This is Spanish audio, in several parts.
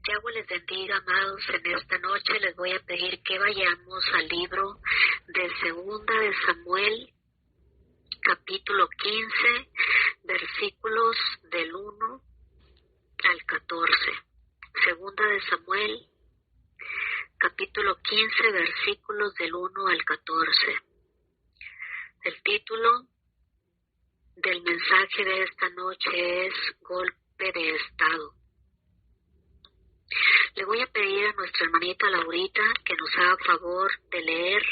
Yahweh les bendiga, amados. En esta noche les voy a pedir que vayamos al libro de Segunda de Samuel, capítulo 15, versículos del 1 al 14. Segunda de Samuel, capítulo 15, versículos del 1 al 14. El título del mensaje de esta noche es Golpe de Estado. Le voy a pedir a nuestra hermanita Laurita que nos haga favor de leer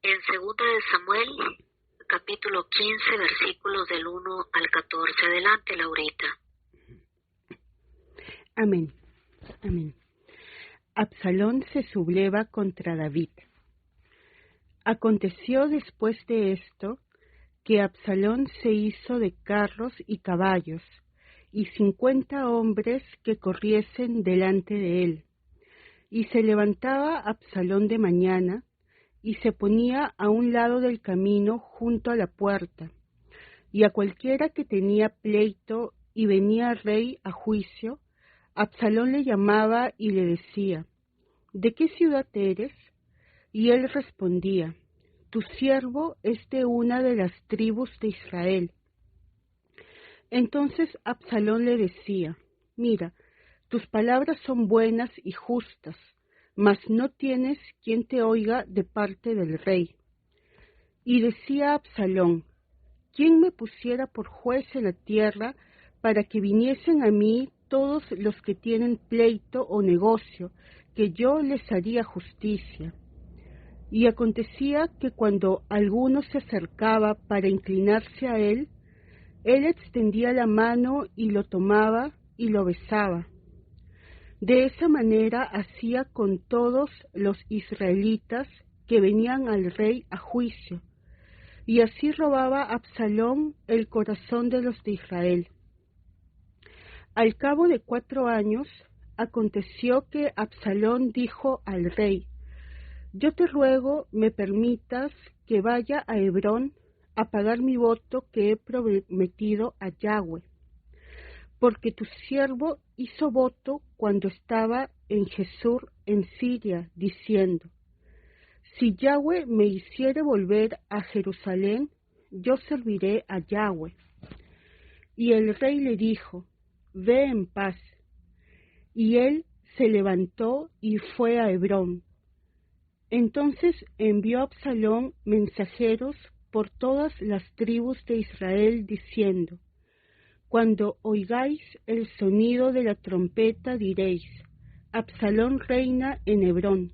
en Segunda de Samuel, capítulo 15, versículos del 1 al 14. Adelante, Laurita. Amén. Amén. Absalón se subleva contra David. Aconteció después de esto que Absalón se hizo de carros y caballos, y 50 hombres que corriesen delante de él. Y se levantaba Absalón de mañana, y se ponía a un lado del camino junto a la puerta, y a cualquiera que tenía pleito y venía rey a juicio, Absalón le llamaba y le decía: ¿de qué ciudad eres? Y él respondía: tu siervo es de una de las tribus de Israel. Entonces Absalón le decía: mira, tus palabras son buenas y justas, mas no tienes quien te oiga de parte del rey. Y decía Absalón: ¿quién me pusiera por juez en la tierra para que viniesen a mí todos los que tienen pleito o negocio, que yo les haría justicia? Y acontecía que cuando alguno se acercaba para inclinarse a él extendía la mano y lo tomaba y lo besaba. De esa manera hacía con todos los israelitas que venían al rey a juicio, y así robaba Absalón el corazón de los de Israel. Al cabo de 4 años, aconteció que Absalón dijo al rey: yo te ruego me permitas que vaya a Hebrón a pagar mi voto que he prometido a Yahweh, porque tu siervo hizo voto cuando estaba en Jesús en Siria, diciendo: si Yahweh me hiciere volver a Jerusalén, yo serviré a Yahweh. Y el rey le dijo: ve en paz. Y él se levantó y fue a Hebrón. Entonces envió Absalón mensajeros por todas las tribus de Israel, diciendo: cuando oigáis el sonido de la trompeta diréis: Absalón reina en Hebrón.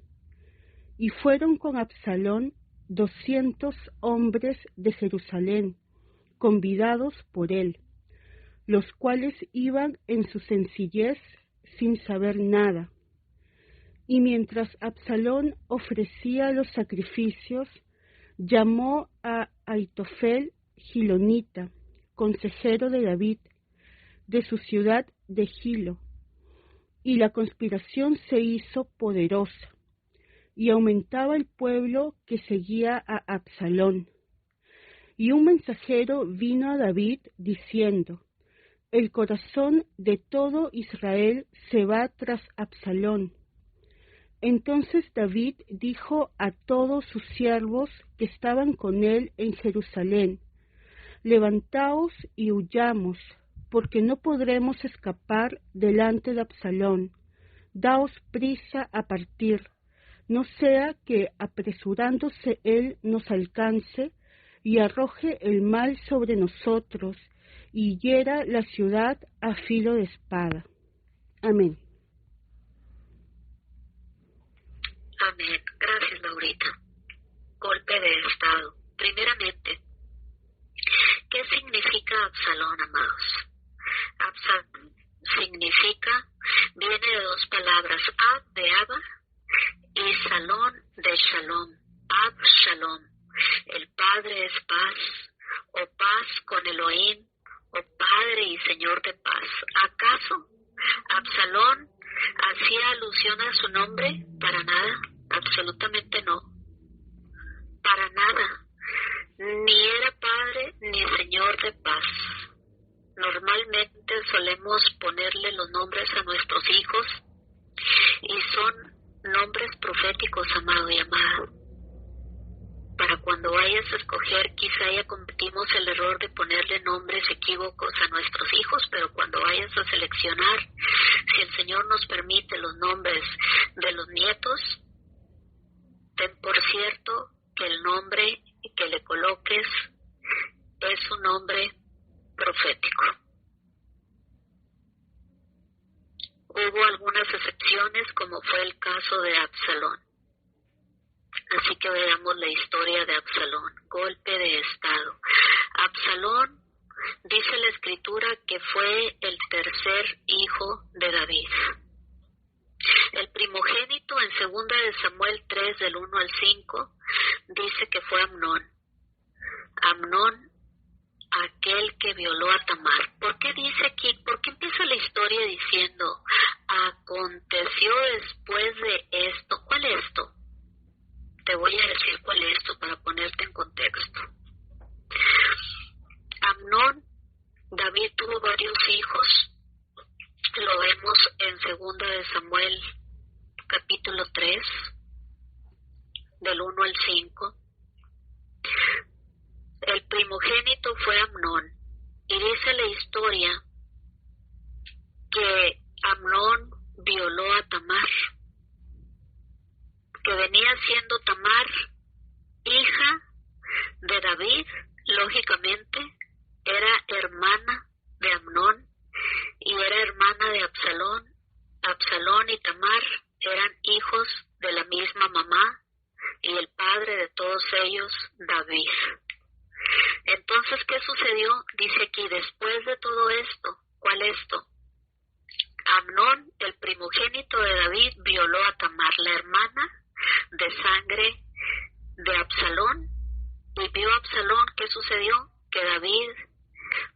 Y fueron con Absalón 200 hombres de Jerusalén, convidados por él, los cuales iban en su sencillez sin saber nada. Y mientras Absalón ofrecía los sacrificios, llamó a Aitofel Gilonita, consejero de David, de su ciudad de Gilo, y la conspiración se hizo poderosa, y aumentaba el pueblo que seguía a Absalón. Y un mensajero vino a David diciendo: el corazón de todo Israel se va tras Absalón. Entonces David dijo a todos sus siervos que estaban con él en Jerusalén: levantaos y huyamos, porque no podremos escapar delante de Absalón. Daos prisa a partir, no sea que apresurándose él nos alcance y arroje el mal sobre nosotros y hiera la ciudad a filo de espada. Amén. Amén. Gracias, Laurita. Golpe de Estado. Primeramente, ¿qué significa Absalón, amados? Absalón viene de 2 palabras: Ab de Abba y Salón de Shalom. Ab Shalom. El Padre es paz, o paz con Elohim, o Padre y Señor de paz. ¿Acaso Absalón hacía alusión a su nombre? Para nada, absolutamente no. Para nada. Ni era Padre ni Señor de paz. Normalmente solemos ponerle los nombres a nuestros hijos escoger, quizá ya cometimos el error de ponerle nombres equívocos a nuestros hijos, pero cuando vayas a seleccionar, si el Señor nos permite los nombres de los nietos, ten por cierto que el nombre que le coloques es un nombre profético. Hubo algunas excepciones, como fue el caso de Absalón. Así que veamos la historia de Absalón, golpe de estado. Absalón, dice la Escritura, que fue el tercer hijo de David. El primogénito en 2 de Samuel 3, del 1 al 5, dice que fue Amnón. Amnón, aquel que violó a Tamar. ¿Por qué dice aquí? ¿Por qué empieza la historia diciendo, aconteció después de esto? ¿Cuál es esto? Te voy a decir cuál es esto para ponerte en contexto. Amnón, David tuvo varios hijos. Lo vemos en 2 de Samuel, capítulo 3, del 1 al 5. El primogénito fue Amnón, y dice la historia que Amnón violó a Tamar, que venía siendo Tamar hija de David, lógicamente, era hermana de Amnón y era hermana de Absalón. Absalón y Tamar eran hijos de la misma mamá y el padre de todos ellos, David. Entonces, ¿qué sucedió? Dice aquí, después de todo esto, ¿cuál es esto? Amnón, el primogénito de David, violó a Tamar, la hermana de sangre de Absalón, y vio Absalón, ¿qué sucedió? Que David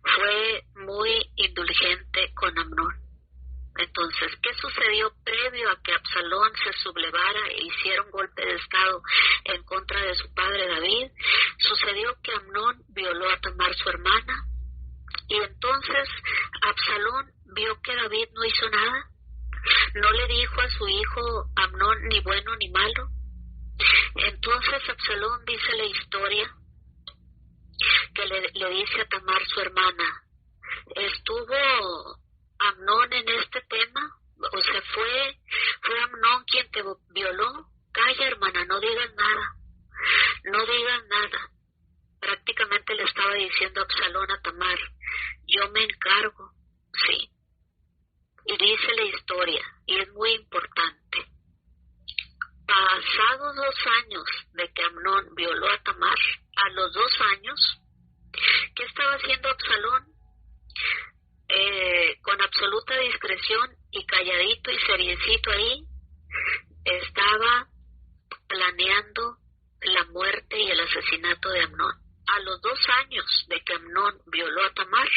fue muy indulgente con Amnón. Entonces, ¿qué sucedió previo a que Absalón se sublevara e hiciera un golpe de estado en contra de su padre David? Sucedió que Amnón violó a Tamar, su hermana, y entonces Absalón vio que David no hizo nada. No le dijo a su hijo Amnón ni bueno ni malo. Entonces Absalón, dice la historia, que le dice a Tamar, su hermana, ¿estuvo Amnón en este tema? O sea, ¿fue Amnón quien te violó? Calla, hermana, no digas nada. No digas nada. Prácticamente le estaba diciendo Absalón a Tamar, yo me encargo, sí. Y dice la historia, y es muy importante, pasados 2 años de que Amnón violó a Tamar, a los 2 años, ¿qué estaba haciendo Absalón? Con absoluta discreción y calladito y seriecito ahí, estaba planeando la muerte y el asesinato de Amnón. A los 2 años de que Amnón violó a Tamar,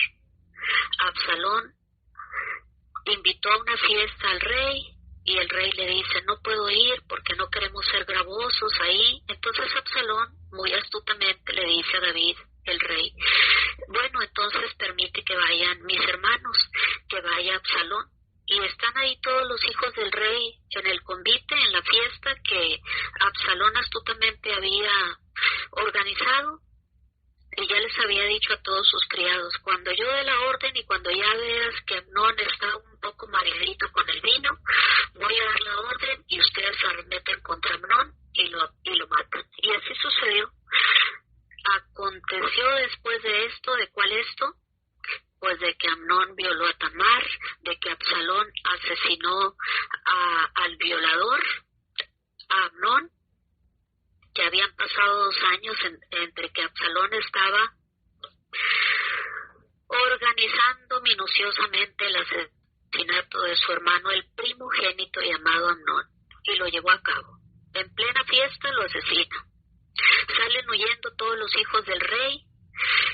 Absalón invitó a una fiesta al rey, y el rey le dice, no puedo ir porque no queremos ser gravosos ahí. Entonces Absalón, muy astutamente, le dice a David, el rey, bueno, entonces permite que vayan mis hermanos, que vaya Absalón. Y están ahí todos los hijos del rey en el convite, en la fiesta que Absalón astutamente había organizado. Y ya les había dicho a todos sus criados, cuando yo dé la orden y cuando ya veas que Amnón está un poco mareadito con el vino, voy a dar la orden y ustedes se arremeten contra Amnón y lo matan. Y así sucedió. Aconteció después de esto, ¿de cuál esto? Pues de que Amnón violó a Tamar, de que Absalón asesinó al violador, a Amnón, que habían pasado 2 años entre que Absalón estaba organizando minuciosamente el asesinato de su hermano, el primogénito llamado Amnón, y lo llevó a cabo. En plena fiesta lo asesina. Salen huyendo todos los hijos del rey,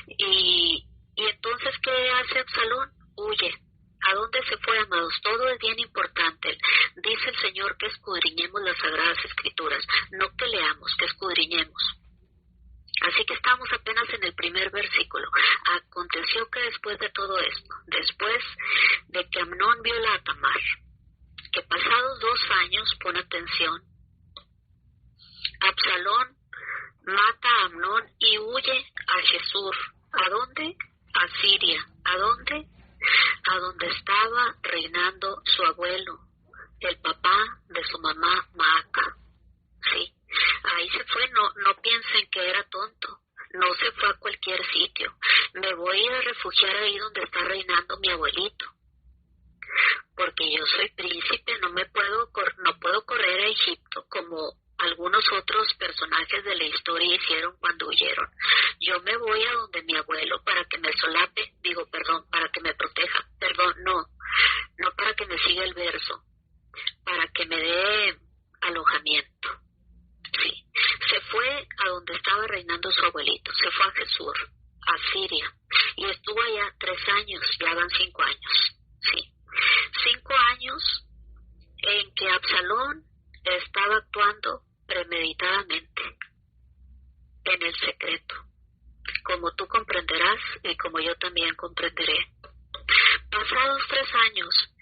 y entonces, ¿qué hace Absalón? Huye. ¿A dónde se fue, amados? Todo es bien importante. Dice el Señor que escudriñemos las Sagradas Escrituras, no que leamos, que escudriñemos. Así que estamos apenas en el primer versículo. Aconteció que después de todo esto, después de que Amnón viola a Tamar, que pasados 2 años, pon atención, Absalón mata a Amnón y huye a Jesús. ¿A dónde? A Siria. ¿A dónde? A donde estaba reinando su abuelo, el papá de su mamá Maaca. Sí, ahí se fue. No piensen que era tonto. No se fue a cualquier sitio. Me voy a refugiar ahí donde está reinando mi abuelito. Porque yo soy príncipe, no puedo correr a Egipto como algunos otros personajes de la historia hicieron cuando huyeron. Yo me voy a donde mi abuelo para que me solape, para que me proteja, no para que me siga el verso, para que me dé alojamiento. Sí, se fue a donde estaba reinando su abuelito, se fue a Jesús, a Siria, y estuvo allá 3 años, ya van 5 años, sí. 5 años en que Absalón estaba actuando premeditadamente, en el secreto, como tú comprenderás y como yo también comprenderé. Pasados 3 años,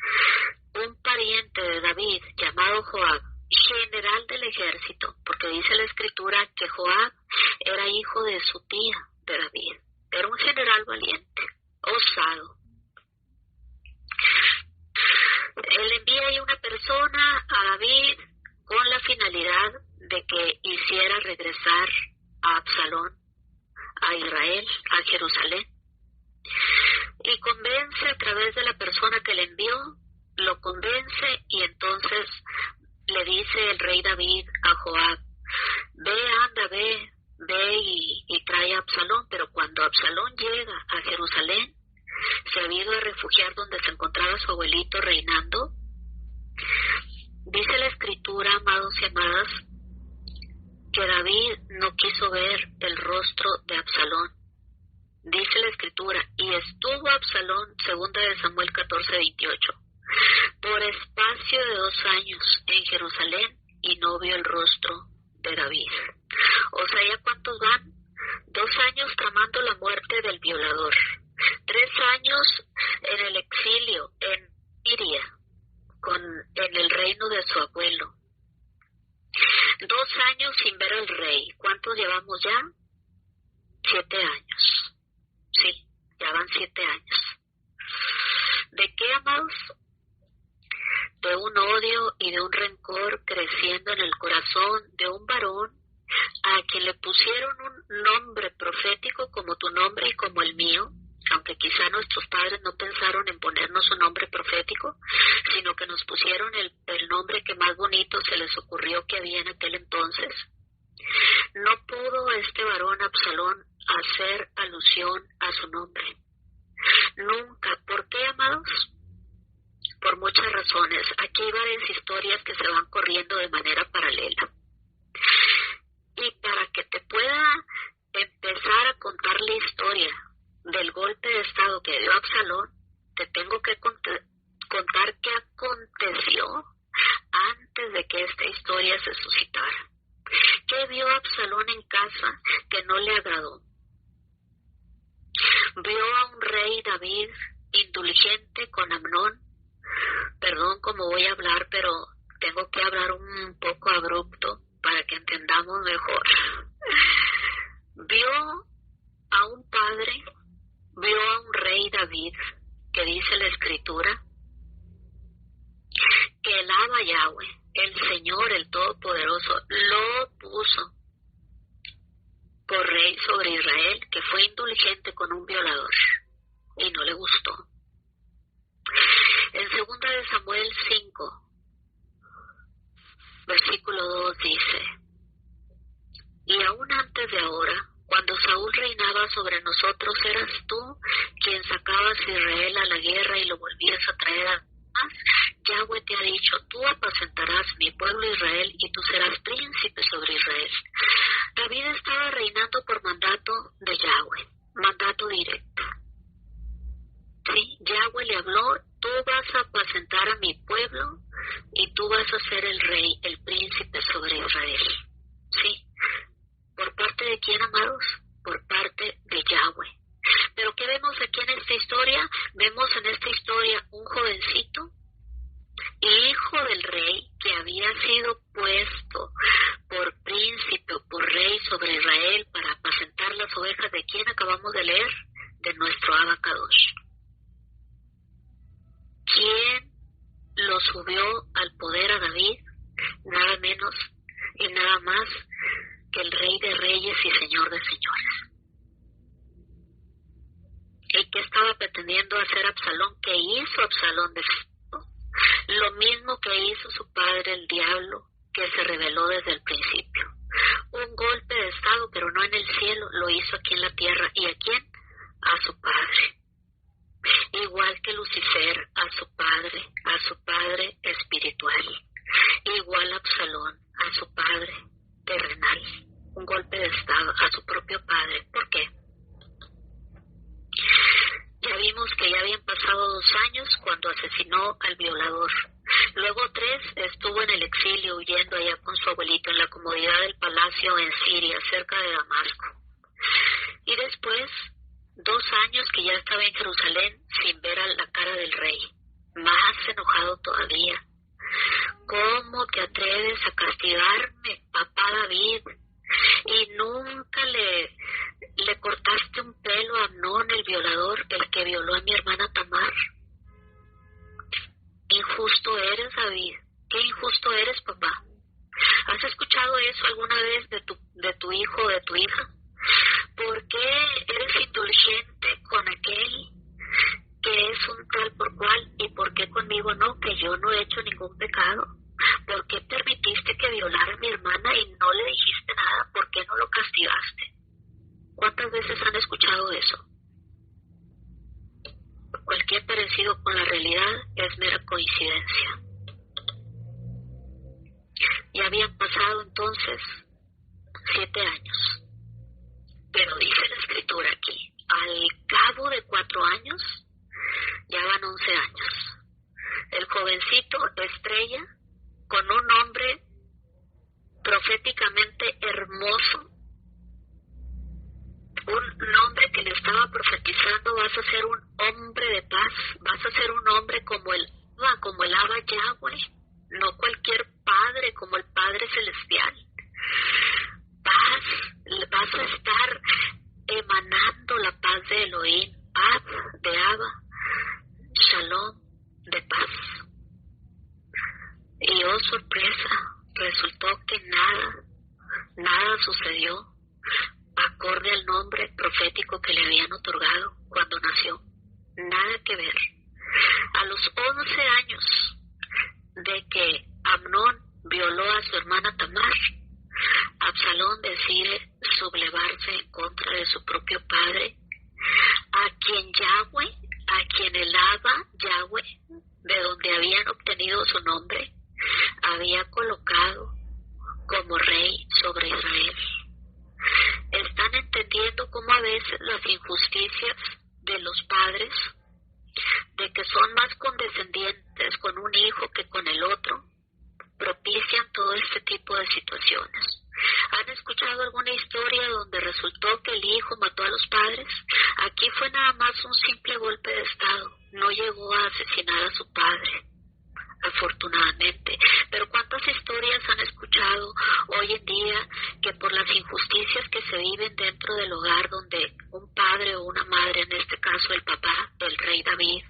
un pariente de David llamado Joab, general del ejército, porque dice la escritura que Joab era hijo de su tía de David, era un general valiente, osado. Él envía ahí una persona a David con la finalidad de que hiciera regresar a Absalón, a Israel, a Jerusalén. Y convence a través de la persona que le envió, lo convence y entonces le dice el rey David a Joab, ve y trae a Absalón. Pero cuando Absalón llega a Jerusalén, se ha ido a refugiar donde se encontraba su abuelito reinando. Dice la escritura, amados y amadas, que David no quiso ver el rostro de Absalón. Dice la escritura, y estuvo Absalón, 2 de Samuel 14:28, por espacio de 2 años en Jerusalén y no vio el rostro de David. O sea, ¿ya cuántos van? 2 años tramando la muerte del violador. 3 años en el exilio, en Siria, en el reino de su abuelo. 2 años sin ver al rey. ¿Cuántos llevamos ya? 7 años. Sí, ya van 7 años. ¿De qué, amados? De un odio y de un rencor creciendo en el corazón de un varón a quien le pusieron un nombre profético como tu nombre y como el mío, aunque quizá nuestros padres no pensaron en ponernos un nombre profético, sino que nos pusieron el nombre que más bonito se les ocurrió que había en aquel entonces. No pudo este varón Absalón hacer alusión a su nombre. Nunca. ¿Por qué, amados? Por muchas razones. Aquí hay varias historias que se van corriendo de manera paralela. Y para que te pueda empezar a contar la historia del golpe de estado que dio Absalón, te tengo que contar qué aconteció antes de que esta historia se suscitara. ¿Qué vio Absalón en casa que no le agradó? Vio a un rey David indulgente con Amnón. Perdón cómo voy a hablar, pero tengo que hablar un poco abrupto para que entendamos mejor. Vio a un padre, vio a un rey David, que dice la escritura, que el Abba Yahweh, el Señor, el Todopoderoso, lo puso por rey sobre Israel, que fue indulgente con un violador, y no le gustó. En 2 de Samuel 5, versículo 2 dice, y aún antes de ahora, cuando Saúl reinaba sobre nosotros, eras tú quien sacabas a Israel a la guerra y lo volvías a traer a paz. Yahweh te ha dicho, tú apacentarás mi pueblo Israel y tú serás príncipe sobre Israel. David estaba reinando por mandato de Yahweh, mandato directo. Sí, Yahweh le habló, tú vas a apacentar a mi pueblo y tú vas a ser el rey, el príncipe sobre Israel. Sí. ¿Por parte de quién, amados? Por parte de Yahweh. ¿Pero qué vemos aquí en esta historia? Vemos en esta historia un jovencito, hijo del rey, que había sido puesto por príncipe o por rey sobre Israel dio al poder a David, nada menos y nada más que el Rey de Reyes y Señor de Señores. ¿Y qué estaba pretendiendo hacer Absalón? ¿Qué hizo Absalón de facto? Lo mismo que hizo su padre el diablo, que se rebeló desde el principio. Un golpe de estado, pero no en el cielo, lo hizo aquí en la tierra. ¿Y a quién? A su padre. Igual que Lucifer, a su padre espiritual. Igual Absalón, a su padre terrenal. Un golpe de estado a su propio padre. ¿Por qué? Ya vimos que ya habían pasado 2 años cuando asesinó al violador. Luego 3 estuvo en el exilio huyendo allá con su abuelito en la comodidad del palacio en Siria, cerca de Damasco. Y después 2 años que ya estaba en Jerusalén sin ver a la cara del rey. Más enojado todavía. ¿Cómo te atreves a castigarme, papá David? Y nunca le cortaste un pelo a Amnón, el violador, el que violó a mi hermana Tamar. Injusto eres, David. Qué injusto eres, papá. ¿Has escuchado eso alguna vez de tu hijo o de tu hija? ¿Por qué eres indulgente con aquel que es un tal por cual y por qué conmigo no, que yo no he hecho ningún pecado? ¿Por qué permitiste que violara a mi hermana y no le dijiste nada? ¿Por qué no lo castigaste? ¿Cuántas veces han escuchado eso? Cualquier parecido con la realidad es mera coincidencia. Ya habían pasado entonces 7 años. Pero dice la escritura aquí, al cabo de 4 años, ya van 11 años. El jovencito estrella, con un nombre proféticamente hermoso, un nombre que le estaba profetizando: vas a ser un hombre de paz, vas a ser un hombre como el Abba Yahweh, no cualquier padre, como el Padre Celestial. Vas a estar emanando la paz de Elohim, de Abba, Shalom, de paz. Y oh sorpresa, resultó que nada sucedió acorde al nombre profético que le habían otorgado cuando nació. Nada que ver. A los 11 años de que Amnón violó a su hermana Tamar, Absalón decide sublevarse en contra de su propio padre, a quien el Abba Yahweh, de donde habían obtenido su nombre, había colocado como rey sobre Israel. ¿Están entendiendo cómo a veces las injusticias de los padres, de que son más condescendientes con un hijo que con el otro, propician todo este tipo de situaciones? ¿Han escuchado alguna historia donde resultó que el hijo mató a los padres? Aquí fue nada más un simple golpe de estado, no llegó a asesinar a su padre, afortunadamente. Pero ¿cuántas historias han escuchado hoy en día que por las injusticias que se viven dentro del hogar, donde un padre o una madre, en este caso el papá del rey David,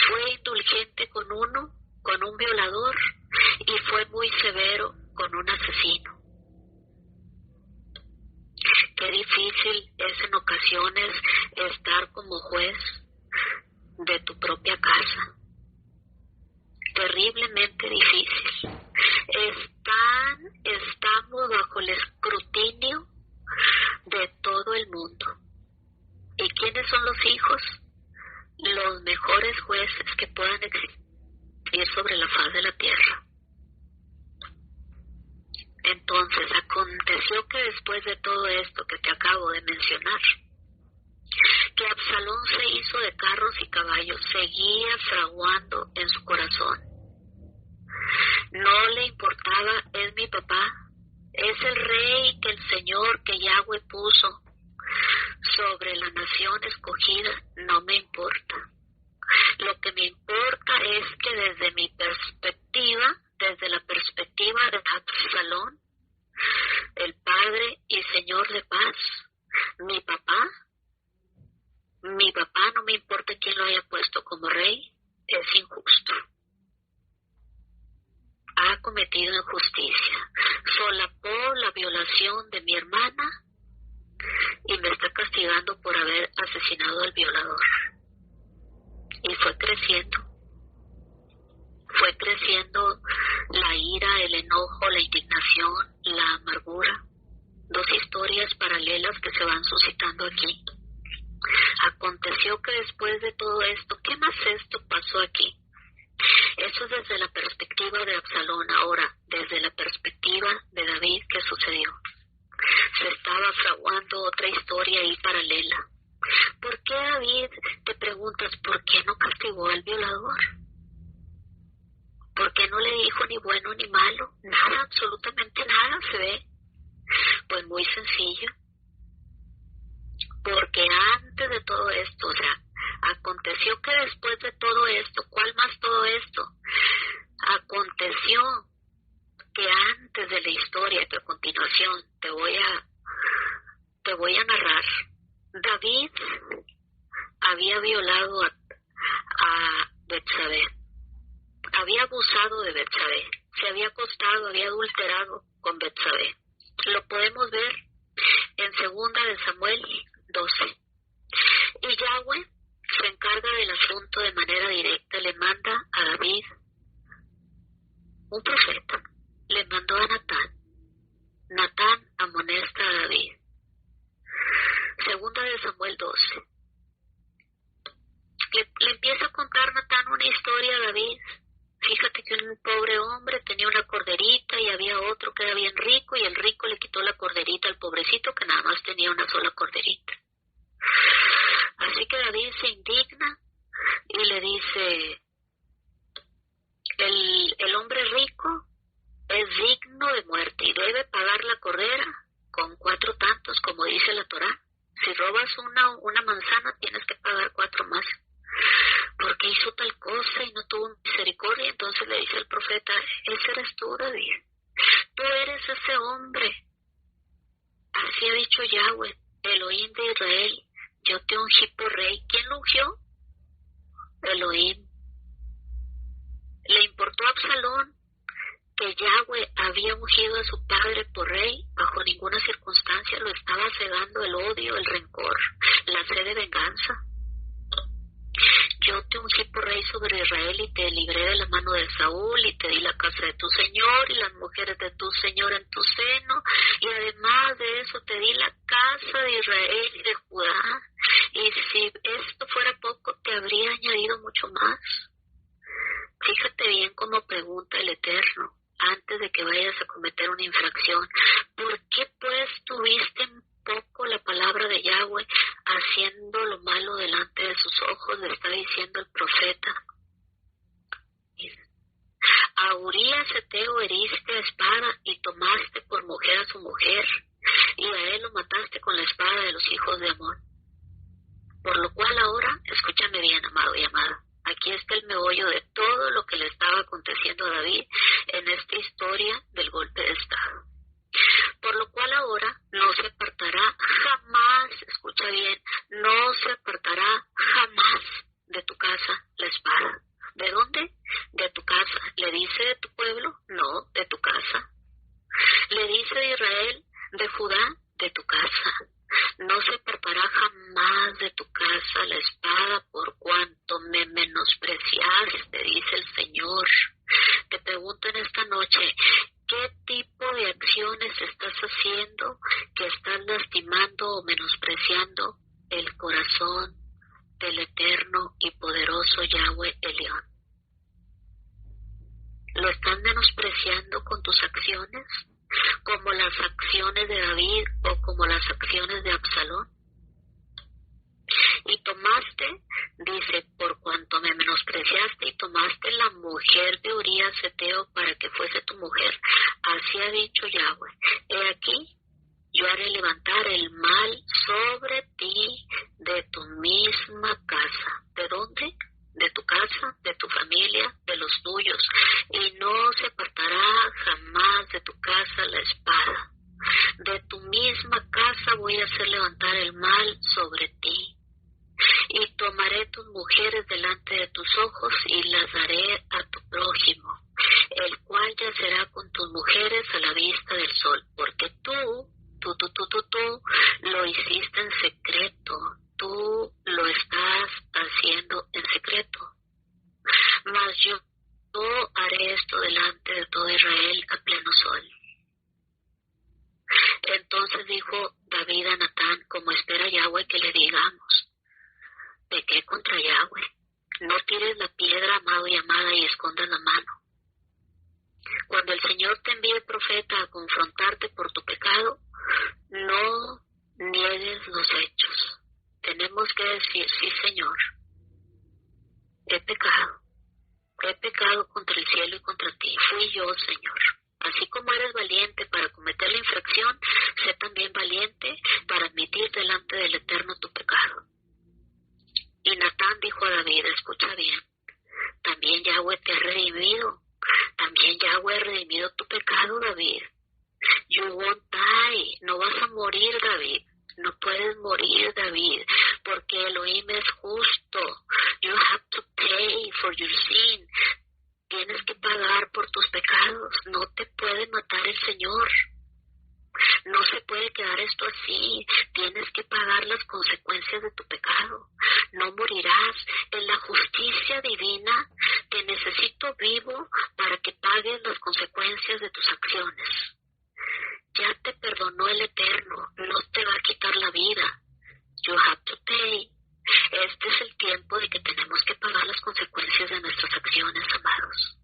fue indulgente con un violador, y fue muy severo con un asesino? Qué difícil es en ocasiones estar como juez de tu propia casa. Terriblemente difícil. Estamos bajo el escrutinio de todo el mundo. ¿Y quiénes son los hijos? Los mejores jueces que puedan existir sobre la faz de la tierra. Entonces, aconteció que después de todo esto que te acabo de mencionar, que Absalón se hizo de carros y caballos, seguía fraguando en su corazón. No le importaba: es mi papá, es el rey que el Señor, que Yahweh puso sobre la nación escogida, no me importa. Lo que me importa es que desde mi perspectiva, desde la perspectiva de Absalón, el Padre y Señor de paz, mi papá no me importa quién lo haya puesto como rey, es injusto. cometido injusticia. Solapó la violación de mi hermana y me está castigando por haber asesinado al violador. Y fue creciendo la ira, el enojo, la indignación, la amargura. Dos historias paralelas que se van suscitando aquí. Aconteció que después de todo esto, ¿qué más esto pasó aquí? Eso es desde la perspectiva de Absalón. Ahora, desde la perspectiva de David, ¿qué sucedió? Se estaba fraguando otra historia ahí paralela. ¿Por qué David, te preguntas, por qué no castigó al violador? ¿Por qué no le dijo ni bueno ni malo? Nada, absolutamente nada se ve. Pues muy sencillo. Porque antes de todo esto, o sea, aconteció que después de todo esto, ¿cuál más todo esto? Aconteció que antes de la historia, que a continuación te voy a narrar, David había violado a Betsabé, había abusado de Betsabé, se había acostado, había adulterado con Betsabé. Lo podemos ver en 2 de Samuel 12. Y Yahweh se encarga del asunto de manera directa, le manda a David un profeta, le mandó a Natán. Natán amonesta a David. 2 de Samuel 12. Le empieza a contar Natán una historia a David. Fíjate que un pobre hombre tenía una corderita y había otro que era bien rico y el rico le quitó la corderita al pobrecito que nada más tenía una sola corderita. Así que David se indigna y le dice, el hombre rico es digno de muerte y debe pagar la cordera con 4 tantos, como dice la Torá. Si robas una manzana tienes que pagar 4 más. Porque hizo tal cosa y no tuvo misericordia. Entonces le dice el profeta, ese eres tú, David. Tú eres ese hombre. Así ha dicho Yahweh, Elohim de Israel. Yo te ungí por rey. ¿Quién lo ungió? Elohim. Le importó a Absalón que Yahweh había ungido a su padre por rey. Bajo ninguna circunstancia lo estaba cegando el odio, el rencor, la sed de venganza. Yo te ungí por rey sobre Israel y te libré de la mano de Saúl y te di la casa de tu señor y las mujeres de tu señor en tu seno y además de eso te di la casa de Israel y de Judá y si esto fuera poco te habría añadido mucho más. Fíjate bien cómo pregunta el Eterno antes de que vayas a cometer una infracción. ¿Por qué pues tuviste en poco la palabra de Yahweh haciendo lo malo delante de sus ojos? Le está diciendo el profeta. A Urías Eteo heriste a espada y tomaste por mujer a su mujer y a él lo mataste con la espada de los hijos de Amón. Por lo cual ahora, escúchame bien, amado y amada, aquí está el meollo de todo lo que le estaba aconteciendo a David en esta historia del golpe de estado. Por lo cual ahora no se apartará jamás, escucha bien, no se apartará jamás de tu casa la espada. ¿De dónde? De tu casa. ¿Le dice de tu pueblo? No, de tu casa. ¿Le dice de Israel? De Judá? De tu casa. No se apartará jamás de tu casa la espada por cuanto me menospreciaste, dice el Señor. Te pregunto en esta noche, ¿qué tipo de acciones estás haciendo que están lastimando o menospreciando el corazón del eterno y poderoso Yahweh Elión? ¿Lo están menospreciando con tus acciones? ¿Como las acciones de David o como las acciones de Absalón? Y tomaste, dice, por cuanto me menospreciaste y tomaste la mujer de Urías Eteo para que fuese tu mujer. Así ha dicho Yahweh. He aquí, yo haré levantar el mal sobre ti de tu misma casa. ¿De dónde? De tu casa, de tu familia, de los tuyos. Y no se apartará jamás de tu casa la espada. De tu misma casa voy a hacer levantar el mal sobre ti. Y tomaré tus mujeres delante de tus ojos y las daré a tu prójimo, el cual yacerá delante de todo Israel a pleno sol. Entonces dijo David a Natán, como espera Yahweh que le digamos, pequé contra Yahweh, no tires la piedra, amado y amada, y escondas la mano. Cuando el Señor te envíe profeta a confrontarte por tu pecado, no niegues los hechos. Tenemos que decir, sí, Señor, he pecado contra el cielo y contra ti, fui yo, Señor. Así como eres valiente para cometer la infracción, sé también valiente para admitir delante del Eterno tu pecado. Y Natán dijo a David, escucha bien, también Yahweh te ha redimido, también Yahweh ha redimido tu pecado, David. You won't die, no vas a morir, David. No puedes morir, David, porque Elohim es justo. You have to pay for your sin. Tienes que pagar por tus pecados. No te puede matar el Señor. No se puede quedar esto así. Tienes que pagar las consecuencias de tu pecado. No morirás. En la justicia divina te necesito vivo para que pagues las consecuencias de tus acciones. Ya te perdonó el Eterno, no te va a quitar la vida. You have to pay. Este es el tiempo de que tenemos que pagar las consecuencias de nuestras acciones, amados.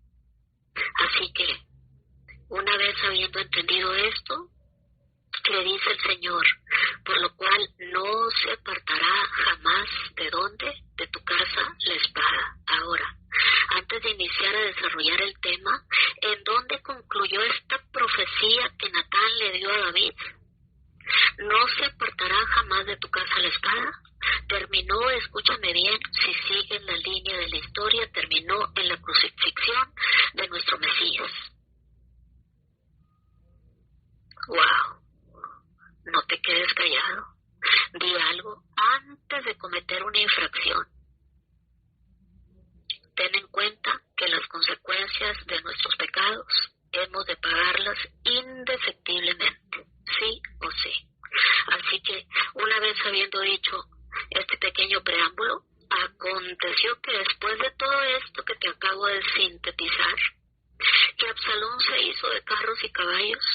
Así que, una vez habiendo entendido esto, le dice el Señor, por lo cual no se apartará jamás de dónde, de tu casa, la espada. Ahora, antes de iniciar a desarrollar el tema, ¿en dónde concluyó esta profecía que Natán le dio a David? No se apartará jamás de tu casa la espada. Terminó, escúchame bien, si siguen la línea de la historia, terminó en la crucifixión de nuestro Mesías. ¡Wow! No te quedes callado. Di algo antes de cometer una infracción. Ten en cuenta que las consecuencias de nuestros pecados hemos de pagarlas indefectiblemente, sí o sí. Así que, una vez habiendo dicho este pequeño preámbulo, aconteció que después de todo esto que te acabo de sintetizar, que Absalón se hizo de carros y caballos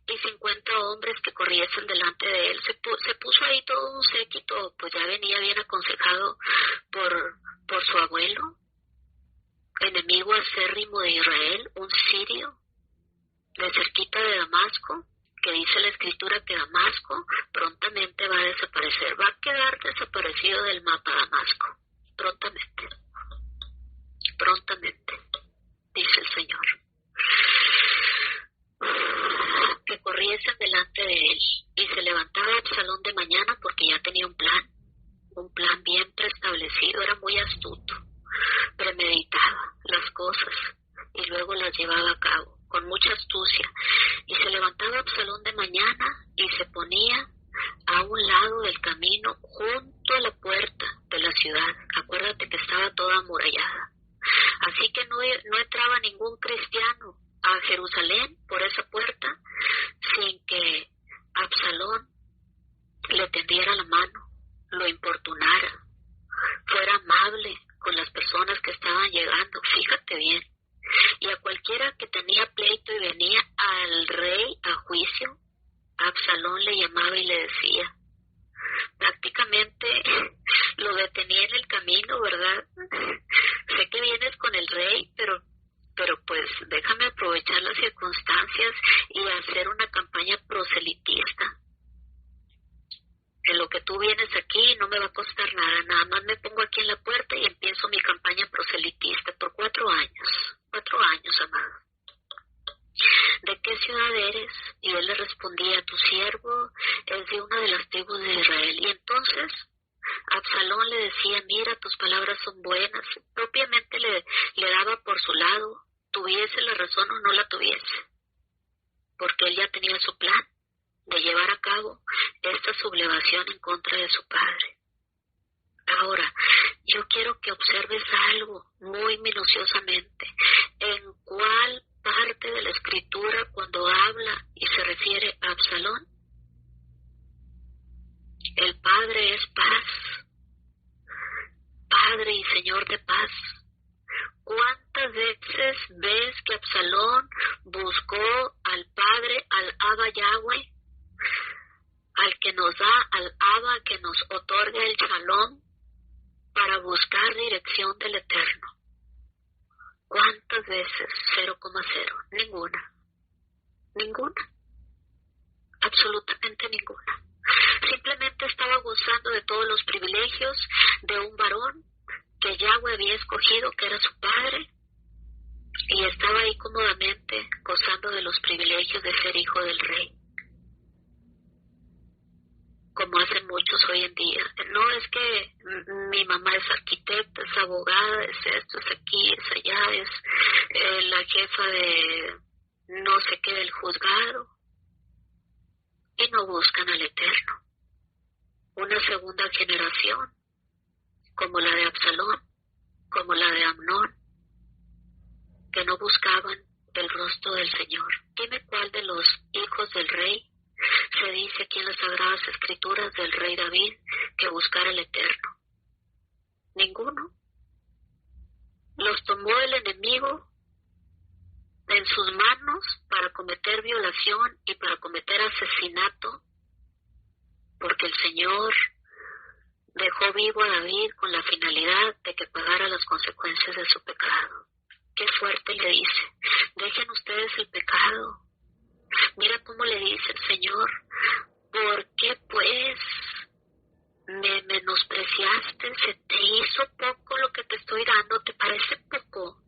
y 50 hombres que corriesen delante de él. Se puso ahí todo un séquito, pues ya venía bien aconsejado por su abuelo, enemigo acérrimo de Israel, un sirio, de cerquita de Damasco, que dice la Escritura que Damasco prontamente va a desaparecer, va a quedar desaparecido del mapa Damasco, prontamente, dice el Señor. Que corriesen delante de él, y se levantaba Absalón de mañana porque ya tenía un plan bien preestablecido, era muy astuto, premeditaba las cosas y luego las llevaba a cabo con mucha astucia. Y se levantaba Absalón de mañana y se ponía a un lado del camino junto a la puerta de la ciudad. Acuérdate que estaba toda amurallada. Así que no entraba ningún cristiano a Jerusalén por esa puerta sin que Absalón le tendiera la mano, lo importunara, fuera amable con las personas que estaban llegando. Fíjate bien. Y a cualquiera que tenía pleito y venía al rey a juicio, Absalón le llamaba y le decía, prácticamente lo detenía en el camino, ¿verdad? Sé que vienes con el rey, pero pues déjame aprovechar las circunstancias y hacer una campaña proselitista. En lo que tú vienes aquí no me va a costar nada más me pongo aquí en la puerta y empiezo mi campaña proselitista por 4 años, amado. ¿De qué ciudad eres? Y él le respondía, tu siervo es de una de las tribus de Israel. Y entonces Absalón le decía, mira, tus palabras son buenas. Propiamente le daba por su lado, tuviese la razón o no la tuviese, porque él ya tenía su plan de llevar a cabo esta sublevación en contra de su padre. Ahora, yo quiero que observes algo muy minuciosamente. ¿En cuál parte de la Escritura, cuando habla y se refiere a Absalón? El Padre es paz, Padre y Señor de paz. ¿Cuántas veces ves que Absalón buscó al Padre, al Abba Yahweh, al que nos da, al Abba que nos otorga el Shalom, para buscar dirección del Eterno? ¿Cuántas veces? 0,0. Ninguna. Ninguna. Absolutamente ninguna. Simplemente estaba gozando de todos los privilegios de un varón que Yahweh había escogido, que era su padre, y estaba ahí cómodamente gozando de los privilegios de ser hijo del rey, como hacen muchos hoy en día. No, es que mi mamá es arquitecta, es abogada, es esto, es aquí, es allá, es la jefa de no sé qué del juzgado, y no buscan al Eterno. Una segunda generación, como la de Absalón, como la de Amnón, que no buscaban el rostro del Señor. Dime cuál de los hijos del rey se dice aquí en las Sagradas Escrituras del rey David que buscara al Eterno. Ninguno. Los tomó el enemigo en sus manos para cometer violación y para cometer asesinato, porque el Señor dejó vivo a David con la finalidad de que pagara las consecuencias de su pecado. Qué fuerte le dice: dejen ustedes el pecado. Mira cómo le dice el Señor: ¿por qué pues me menospreciaste? ¿Se te hizo poco lo que te estoy dando? ¿Te parece poco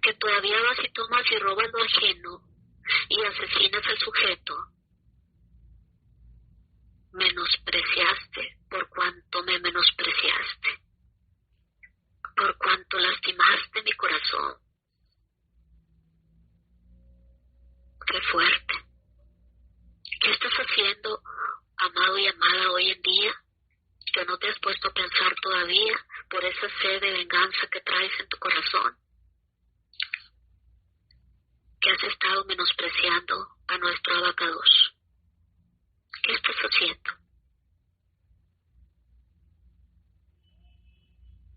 que todavía vas y tomas y robas lo ajeno y asesinas al sujeto? Menospreciaste por cuanto me menospreciaste, por cuanto lastimaste mi corazón. Qué fuerte. ¿Qué estás haciendo, amado y amada, hoy en día, que no te has puesto a pensar todavía por esa sed de venganza que traes en tu corazón? Que has estado menospreciando a nuestro Abacadosh. ¿Qué estás haciendo?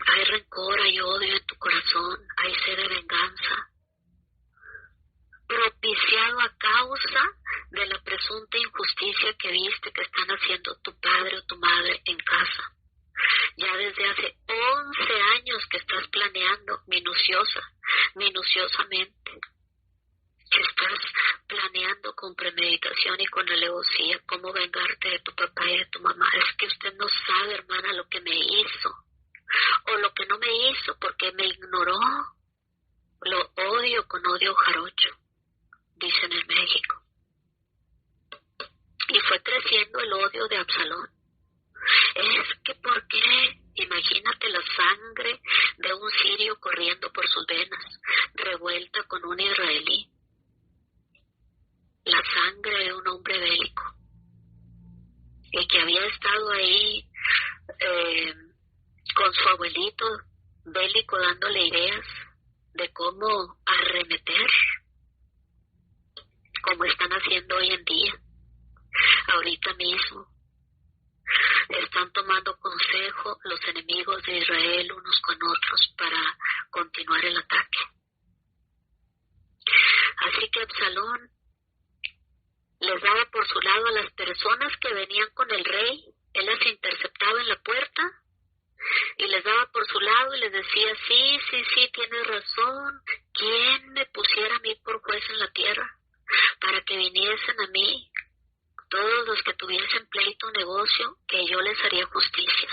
Hay rencor, hay odio en tu corazón, hay sed de venganza, propiciado a causa de la presunta injusticia que viste que están haciendo tu padre o tu madre en casa. Ya desde hace 11 años que estás planeando minuciosamente, que estás planeando con premeditación y con alevosía cómo vengarte de tu papá y de tu mamá. Es que usted no sabe, hermana, lo que me hizo, o lo que no me hizo porque me ignoró. Lo odio con odio jarocho, dicen en México. Y fue creciendo el odio de Absalón. Es que ¿por qué? Imagínate la sangre de un sirio corriendo por sus venas, revuelta con un israelí. La sangre de un hombre bélico, y que había estado ahí con su abuelito bélico dándole ideas de cómo arremeter, como están haciendo hoy en día. Ahorita mismo están tomando consejo los enemigos de Israel unos con otros para continuar el ataque. Así que Absalón les daba por su lado a las personas que venían con el rey. Él las interceptaba en la puerta y les daba por su lado y les decía: sí, tienes razón. ¿Quién me pusiera a mí por juez en la tierra para que viniesen a mí todos los que tuviesen pleito o negocio, que yo les haría justicia?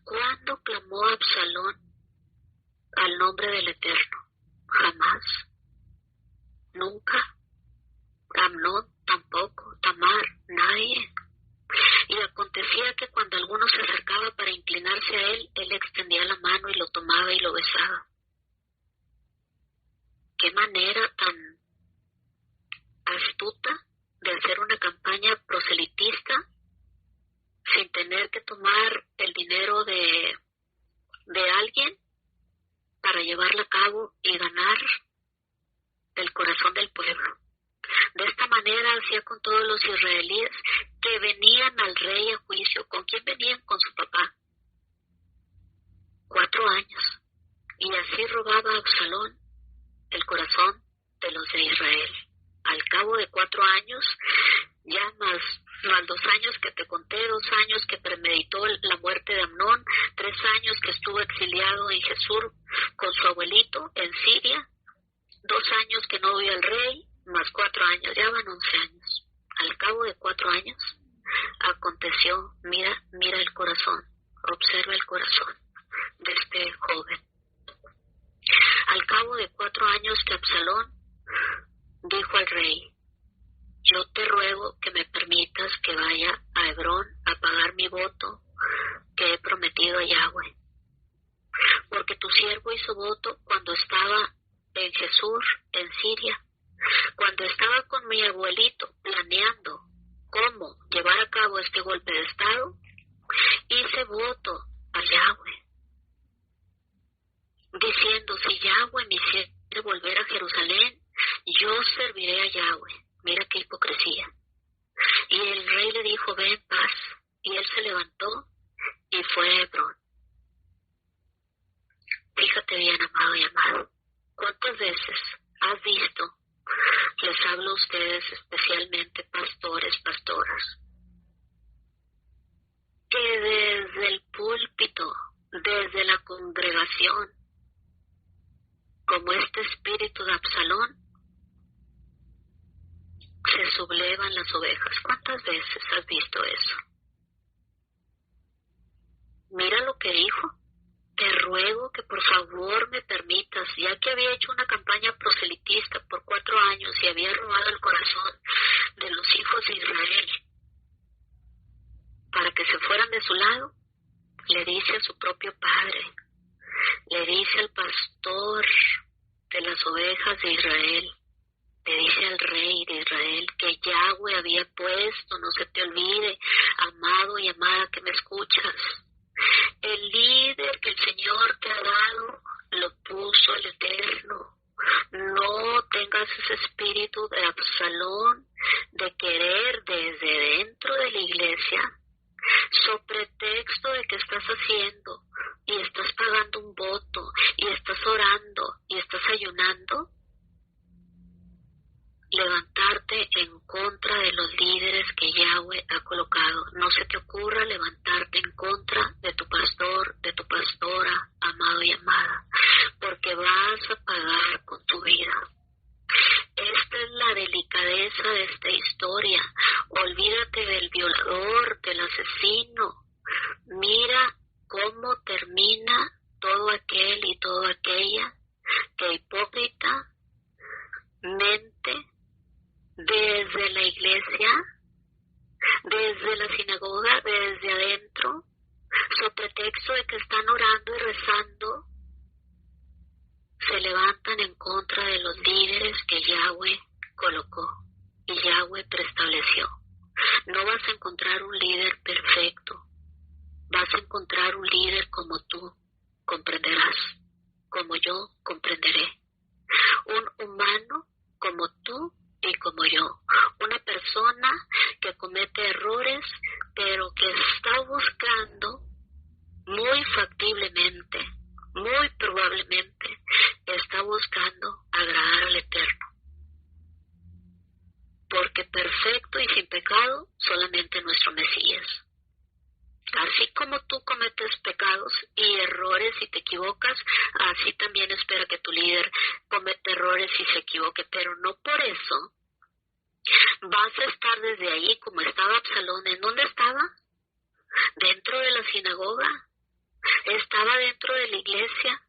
¿Cuándo clamó Absalón al nombre del Eterno? Jamás. Nunca. Amnón tampoco, Tamar, nadie. Y acontecía que cuando alguno se acercaba para inclinarse a él, él extendía la mano y lo tomaba y lo besaba. Qué manera tan astuta de hacer una campaña proselitista sin tener que tomar el dinero de alguien para llevarla a cabo y ganar el corazón del pueblo. De esta manera hacía con todos los israelíes que venían al rey a juicio. ¿Con quién venían? Con su papá. 4 años. Y así robaba Absalón el corazón de los de Israel. Al cabo de 4 años, ya más 2 años que te conté, 2 años que premeditó la muerte de Amnón, 3 años que estuvo exiliado en Jesús con su abuelito en Siria, 2 años que no vio al rey, más 4 años, ya van 11 años. Al cabo de 4 años, aconteció, mira el corazón, observa el corazón de este joven. Al cabo de 4 años que Absalón dijo al rey: yo te ruego que me permitas que vaya a Hebrón a pagar mi voto que he prometido a Yahweh. Porque tu siervo hizo voto cuando estaba en Jesús, en Siria, cuando estaba con mi abuelito planeando cómo llevar a cabo este golpe de estado, hice voto a Yahweh, diciendo: si Yahweh me hiciera volver a Jerusalén, yo serviré a Yahweh. Mira qué hipocresía. Y el rey le dijo: ve en paz. Y él se levantó y fue a Hebrón. Fíjate bien, amado y amado, ¿cuántas veces has visto? Les hablo a ustedes, especialmente pastores, pastoras, que desde el púlpito, desde la congregación, como este espíritu de Absalón, se sublevan las ovejas. ¿Cuántas veces has visto eso? Mira lo que dijo: te ruego que por favor me permitas, ya que había hecho una campaña proselitista por 4 años y había robado el corazón de los hijos de Israel para que se fueran de su lado, le dice a su propio padre, le dice al pastor de las ovejas de Israel, le dice al rey de Israel que Yahweh había puesto, no se te olvide, amado y amada que me escuchas, el líder que el Señor te ha dado, lo puso el Eterno. No tengas ese espíritu de Absalón, de querer desde dentro de la iglesia, sobre pretexto de que estás haciendo y estás pagando un voto y estás orando y estás ayunando, levantarte en contra de los líderes que Yahweh ha colocado. No se te ocurra levantarte en contra de tu pastor, de tu pastora, amado y amada, porque vas a pagar con tu vida. Esta es la delicadeza de esta historia. Olvídate del violador, del asesino. Mira cómo termina todo aquel y toda aquella que hipócrita mente desde la iglesia, desde la sinagoga, desde adentro, sobre pretexto de que están orando y rezando, se levantan en contra de los líderes que Yahweh colocó y Yahweh preestableció. No vas a encontrar un líder perfecto, vas a encontrar un líder como tú comprenderás, como yo comprenderé. Un humano como tú y como yo, una persona que comete errores, pero que está buscando muy factiblemente, muy probablemente, está buscando agradar al Eterno. Porque perfecto y sin pecado, solamente nuestro Mesías. Así como tú cometes pecados y errores y te equivocas, así también espera que tu líder cometa errores y se equivoque, pero no por eso vas a estar desde ahí como estaba Absalón. ¿En dónde estaba? Dentro de la sinagoga, estaba dentro de la iglesia.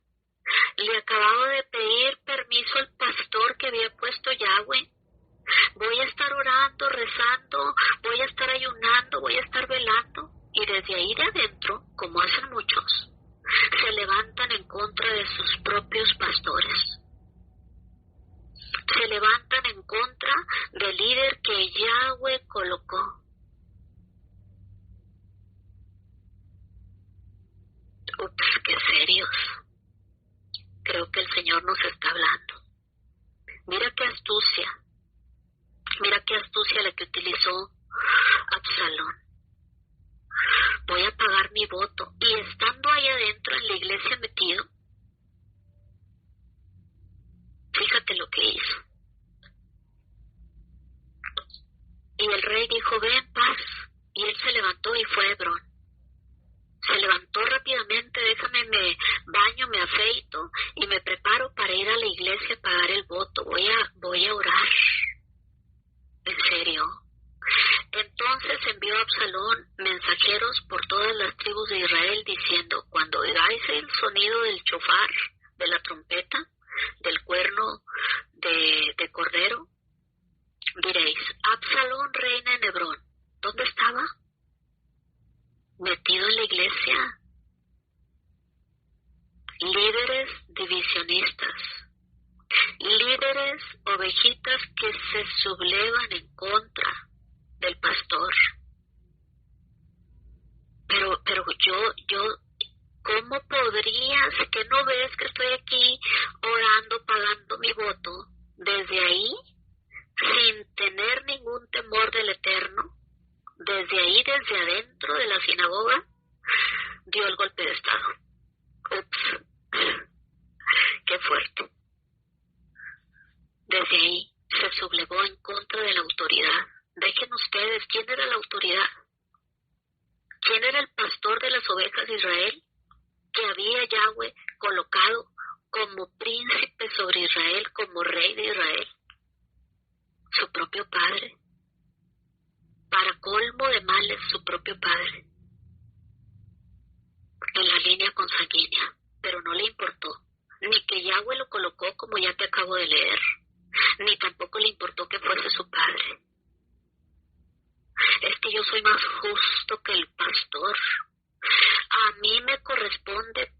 Le acababa de pedir permiso al pastor que había puesto Yahweh. Voy a estar orando, rezando, voy a estar ayunando, voy a estar velando. Y desde ahí de adentro, como hacen muchos, se levantan en contra de sus propios pastores. Se levantan en contra del líder que Yahweh colocó. Ups, qué serios. Creo que el Señor nos está hablando. Mira qué astucia la que utilizó Absalón. Voy a pagar mi voto. Y estando ahí adentro en la iglesia metido, Fíjate lo que hizo. Y el rey dijo, ve en paz. Y él se levantó y fue a Hebrón. Se levantó rápidamente, déjame, me baño, me afeito y me preparo para ir a la iglesia a pagar el voto. Voy a orar. ¿En serio? Entonces envió a Absalón mensajeros por todas las tribus de Israel diciendo, cuando oigáis el sonido del chofar, de la trompeta, del cuerno de cordero, diréis, Absalón reina en Hebrón. ¿Dónde estaba? Metido en la iglesia. Líderes divisionistas, líderes ovejitas que se sublevan en contra del pastor. Pero yo, ¿cómo podrías, que no ves que estoy aquí orando, pagando mi voto, desde ahí, sin tener ningún temor del Eterno? Desde ahí, desde adentro de la sinagoga, dio el golpe de estado. Ups, qué fuerte. Desde ahí se sublevó en contra de la autoridad. Dejen ustedes, ¿quién era la autoridad? ¿Quién era el pastor de las ovejas de Israel? Que había Yahweh colocado como príncipe sobre Israel, como rey de Israel. Su propio padre. Para colmo de males, su propio padre. En la línea consanguínea. Pero no le importó. Ni que Yahweh lo colocó como ya te acabo de leer. Ni tampoco le importó que fuese su padre. Es que yo soy más justo que el pastor. A mí me corresponde,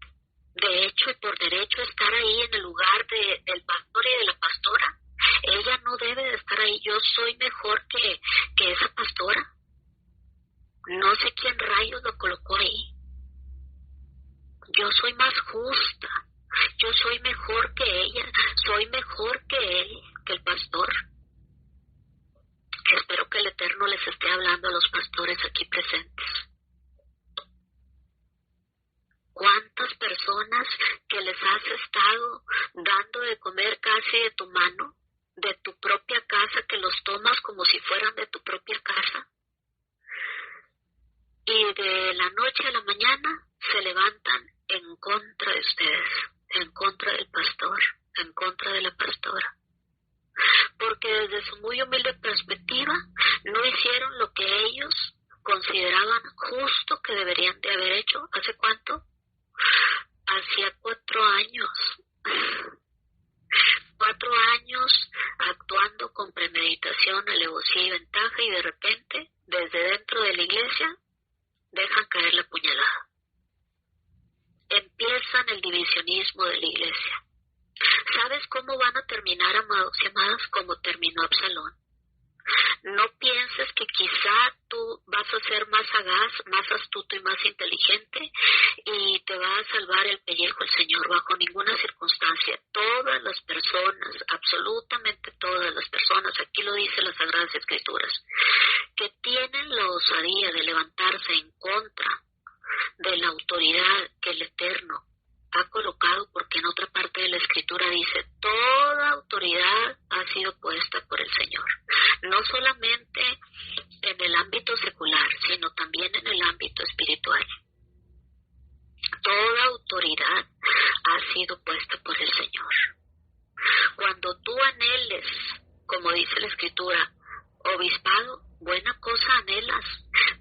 de hecho y por derecho, estar ahí en el lugar del pastor y de la pastora. Ella no debe de estar ahí. Yo soy mejor que esa pastora. No sé quién rayos lo colocó ahí. Yo soy más justa. Yo soy mejor que ella. Soy mejor que él, que el pastor. Espero que el Eterno les esté hablando a los pastores aquí presentes. ¿Cuántas personas que les has estado dando de comer casi de tu mano, de tu propia casa, que los tomas como si fueran de tu propia casa? Y de la noche a la mañana se levantan en contra de ustedes, en contra del pastor, en contra de la pastora. Porque desde su muy humilde perspectiva no hicieron lo que ellos consideraban justo que deberían de haber hecho. ¿Hace cuánto? Hacía 4 años. 4 años actuando con premeditación, alevosía y ventaja, y de repente, desde dentro de la iglesia, dejan caer la puñalada. Empiezan el divisionismo de la iglesia. ¿Sabes cómo van a terminar, amados y amadas? Como terminó Absalón. No pienses que quizá tú vas a ser más sagaz, más astuto y más inteligente y te va a salvar el pellejo el Señor. Bajo ninguna circunstancia. Todas las personas, absolutamente todas las personas, aquí lo dice las Sagradas Escrituras, que tienen la osadía de levantarse en contra de la autoridad que el Eterno ha colocado, porque en otra parte de la Escritura dice, toda autoridad ha sido puesta por el Señor. No solamente en el ámbito secular, sino también en el ámbito espiritual. Toda autoridad ha sido puesta por el Señor. Cuando tú anheles, como dice la Escritura, obispado, buena cosa anhelas,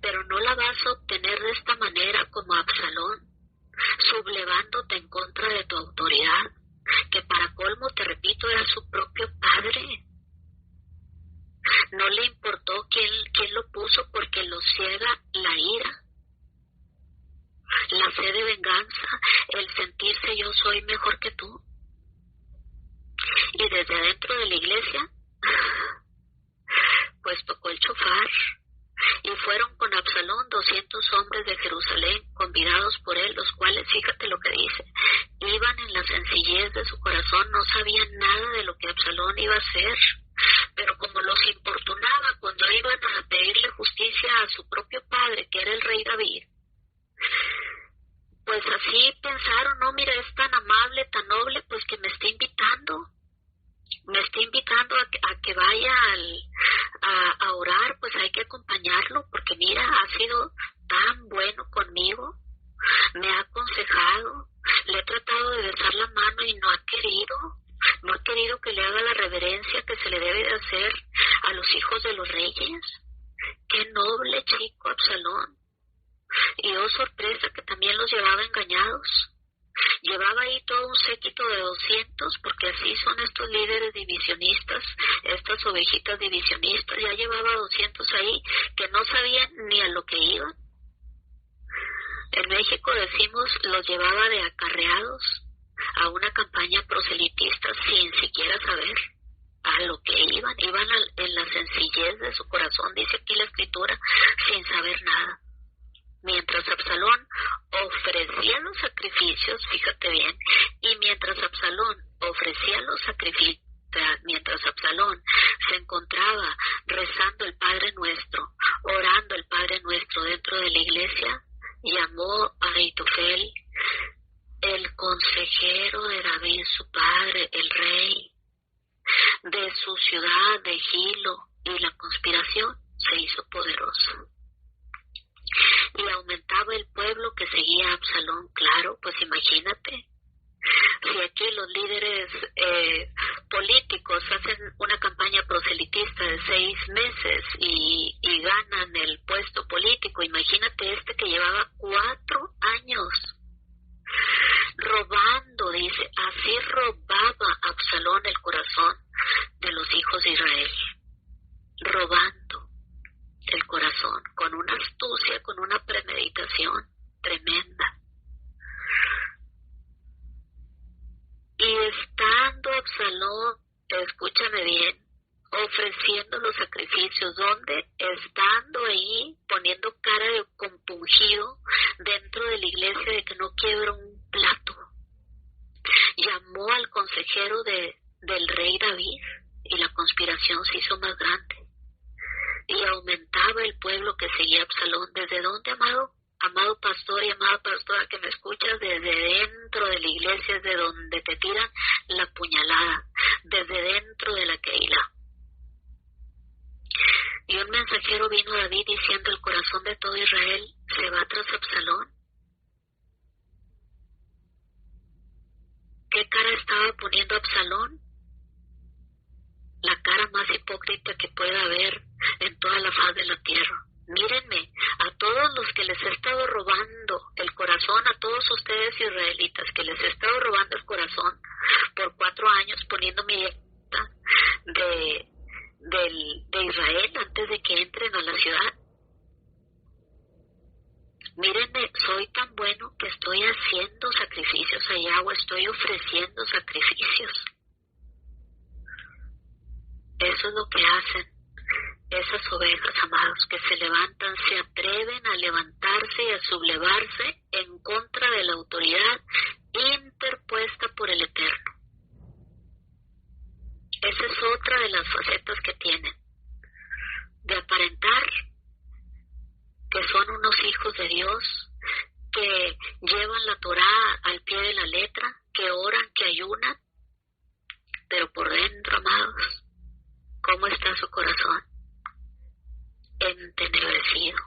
pero no la vas a obtener de esta manera como Absalón, sublevándote en contra de tu autoridad, que para colmo, te repito, era su propio padre. No le importó quién lo puso, porque lo ciega la ira, la sed de venganza, el sentirse yo soy mejor que tú. Y desde adentro de la iglesia, pues tocó el chofar. Y fueron con Absalón 200 hombres de Jerusalén, convidados por él, los cuales, fíjate lo que dice, iban en la sencillez de su corazón, no sabían nada de lo que Absalón iba a hacer, pero como los importunaba cuando iban a pedirle justicia a su propio padre, que era el rey David, pues así pensaron, no, mira, es tan amable, tan noble, pues que me está invitando. me está invitando a que vaya a orar, pues hay que acompañarlo, porque mira, ha sido tan bueno conmigo, me ha aconsejado, le he tratado de besar la mano y no ha querido que le haga la reverencia que se le debe de hacer a los hijos de los reyes. Qué noble chico Absalón. Y oh sorpresa, que también los llevaba engañados. Llevaba ahí todo un séquito de 200, porque así son estos líderes divisionistas, estas ovejitas divisionistas. Ya llevaba 200 ahí que no sabían ni a lo que iban. En México decimos, los llevaba de acarreados a una campaña proselitista sin siquiera saber a lo que iban. Iban en la sencillez de su corazón, dice aquí la Escritura, sin saber nada. Mientras Absalón ofrecía los sacrificios, fíjate bien, y mientras Absalón ofrecía los sacrificios, mientras Absalón se encontraba rezando el Padre Nuestro, orando el Padre Nuestro dentro de la iglesia, llamó a Ahitofel, el consejero de David, su padre, el rey, de su ciudad de Gilo, y la conspiración se hizo poderosa. Y aumentaba el pueblo que seguía a Absalón. Claro, pues imagínate, si aquí los líderes políticos hacen una campaña proselitista de 6 meses y ganan el puesto político, imagínate este que llevaba 4 años robando, dice, así robaba Absalón el corazón de los hijos de Israel, robando el corazón, con una astucia, con una premeditación tremenda. Y estando Absalón, escúchame bien, ofreciendo los sacrificios, ¿dónde? Estando ahí, poniendo cara de compungido dentro de la iglesia de que no quiebra un plato. Llamó al consejero del rey David y la conspiración se hizo más grande. Y aumentaba el pueblo que seguía a Absalón. ¿Desde dónde, amado? Amado pastor y amada pastora que me escuchas, desde dentro de la iglesia es de donde te tiran la puñalada, desde dentro de la Keilah. Y un mensajero vino a David diciendo, el corazón de todo Israel se va tras Absalón. ¿Qué cara estaba poniendo Absalón? La cara más hipócrita que pueda haber en toda la faz de la tierra. Mírenme, a todos los que les he estado robando el corazón, a todos ustedes israelitas, que les he estado robando el corazón por 4 años, poniendo mi dieta de Israel antes de que entren a la ciudad. Mírenme, soy tan bueno que estoy haciendo sacrificios a Yahweh, estoy ofreciendo sacrificios. Eso es lo que hacen esas ovejas, amados, que se levantan, se atreven a levantarse y a sublevarse en contra de la autoridad interpuesta por el Eterno. Esa es otra de las facetas que tienen, de aparentar que son unos hijos de Dios, que llevan la Torá al pie de la letra, que oran, que ayunan, pero por dentro, amados, ¿cómo está su corazón? Entenebrecido.